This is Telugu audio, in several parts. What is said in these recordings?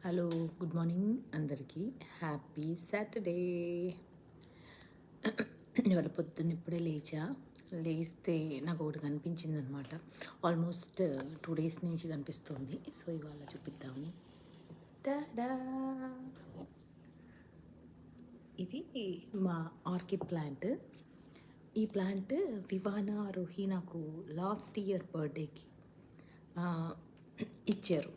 హలో, గుడ్ మార్నింగ్ అందరికీ. Happy Saturday. ఇవాళ పొద్దున్న ఇప్పుడే లేస్తే నాకు ఒకటి కనిపించింది అనమాట. ఆల్మోస్ట్ 2 డేస్ నుంచి కనిపిస్తుంది. సో ఇవాళ చూపిద్దామని. టాడా! ఇది మా ఆర్కిడ్ ప్లాంట్. ఈ ప్లాంట్ వివానా రోహి నాకు లాస్ట్ ఇయర్ బర్త్డేకి ఇచ్చారు.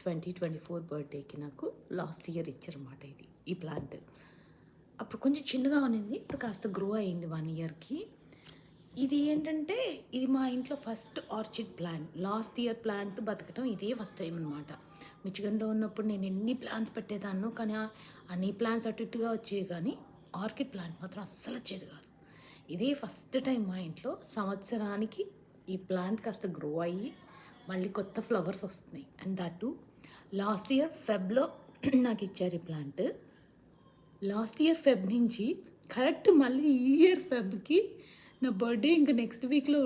2024 బర్త్డేకి నాకు లాస్ట్ ఇయర్ ఇచ్చారన్నమాట. ఈ ప్లాంట్ అప్పుడు కొంచెం చిన్నగా ఉన్నింది, ఇప్పుడు కాస్త గ్రో అయింది 1 ఇయర్కి. ఇది ఏంటంటే ఇది మా ఇంట్లో first orchid plant. Last year plant బతకటం ఇదే ఫస్ట్ టైం అనమాట. మిచిగన్లో ఉన్నప్పుడు నేను ఎన్ని ప్లాంట్స్ పెట్టేదాన్ని, కానీ అన్ని ప్లాంట్స్ అటు ఇటుగా వచ్చేవి, కానీ ఆర్కిడ్ ప్లాంట్ మాత్రం అస్సలు వచ్చేది కాదు. ఇదే ఫస్ట్ టైం మా ఇంట్లో సంవత్సరానికి ఈ ప్లాంట్ కాస్త గ్రో అయ్యి మళ్ళీ కొత్త ఫ్లవర్స్ వస్తున్నాయి. అండ్ దట్టు లాస్ట్ ఇయర్ ఫెబ్లో నాకు ఇచ్చారు ఈ ప్లాంట్. లాస్ట్ ఇయర్ ఫెబ్ నుంచి కరెక్ట్ మళ్ళీ ఈ ఇయర్ ఫెబ్కి నా బర్త్డే ఇంకా నెక్స్ట్ వీక్లో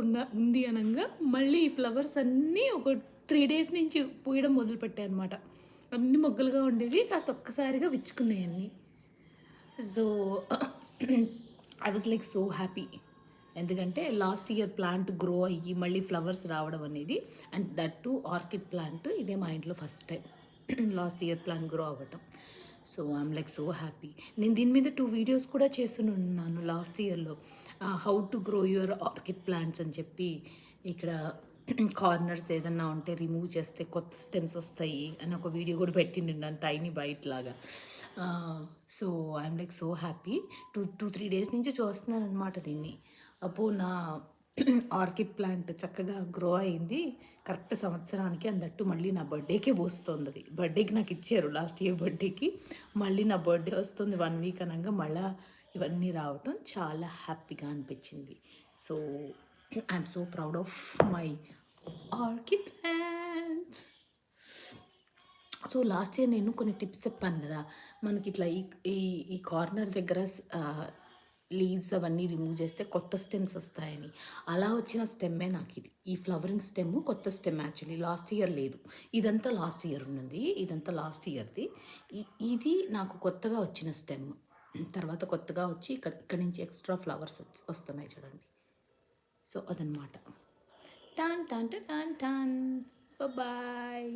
ఉంది అనగా మళ్ళీ ఈ ఫ్లవర్స్ అన్నీ ఒక 3 డేస్ నుంచి పూయడం మొదలుపెట్టాయి అనమాట. అన్ని మొగ్గలుగా ఉండేవి కాస్త ఒక్కసారిగా విచ్చుకున్నాయి అన్నీ. So I was like so happy, ఎందుకంటే లాస్ట్ ఇయర్ ప్లాంట్ గ్రో అయ్యి మళ్ళీ ఫ్లవర్స్ రావడం అనేది, and that to orchid plant ఇదే మా ఇంట్లో first time last year plant grow అవ్వటం. So I'm like so happy. నేను దీని మీద 2 వీడియోస్ కూడా చేస్తున్నాను లాస్ట్ ఇయర్లో, how to grow your orchid plants అని చెప్పి. ఇక్కడ కార్నర్స్ ఏదన్నా ఉంటే రిమూవ్ చేస్తే కొత్త స్టెమ్స్ వస్తాయి అని ఒక వీడియో కూడా పెట్టిండు టైనీ బైట్ లాగా. So I'm like so happy. 2-3 days నుంచి చూస్తున్నాను అనమాట దీన్ని. అప్పుడు నా ఆర్కిడ్ ప్లాంట్ చక్కగా గ్రో అయింది కరెక్ట్ సంవత్సరానికి. అందట్టు మళ్ళీ నా బర్త్డేకే పోస్తుంది. అది బర్త్డేకి నాకు ఇచ్చారు లాస్ట్ ఇయర్ బర్త్డేకి. మళ్ళీ నా బర్త్డే వస్తుంది 1 వీక్ అనగా మళ్ళీ ఇవన్నీ రావటం చాలా హ్యాపీగా అనిపించింది. So I'm so proud of my orchid plants. So last year నేను కొన్ని టిప్స్ చెప్పాను కదా, మనకి ఇట్లా ఈ కార్నర్ దగ్గర లీవ్స్ అవన్నీ రిమూవ్ చేస్తే కొత్త స్టెమ్స్ వస్తాయని. అలా వచ్చిన స్టెమ్మే నాకు ఇది. ఈ ఫ్లవరింగ్ స్టెమ్ కొత్త స్టెమ్. యాక్చువల్లీ లాస్ట్ ఇయర్ లేదు, ఇదంతా లాస్ట్ ఇయర్ ఉన్నది, ఇదంతా లాస్ట్ ఇయర్ది. ఇది నాకు కొత్తగా వచ్చిన స్టెమ్. తర్వాత కొత్తగా వచ్చి ఇక్కడ నుంచి ఎక్స్ట్రా ఫ్లవర్స్ వస్తున్నాయి చూడండి. సో అదనమాట. టాన్ టాన్ టాన్ టాన్. బాయ్.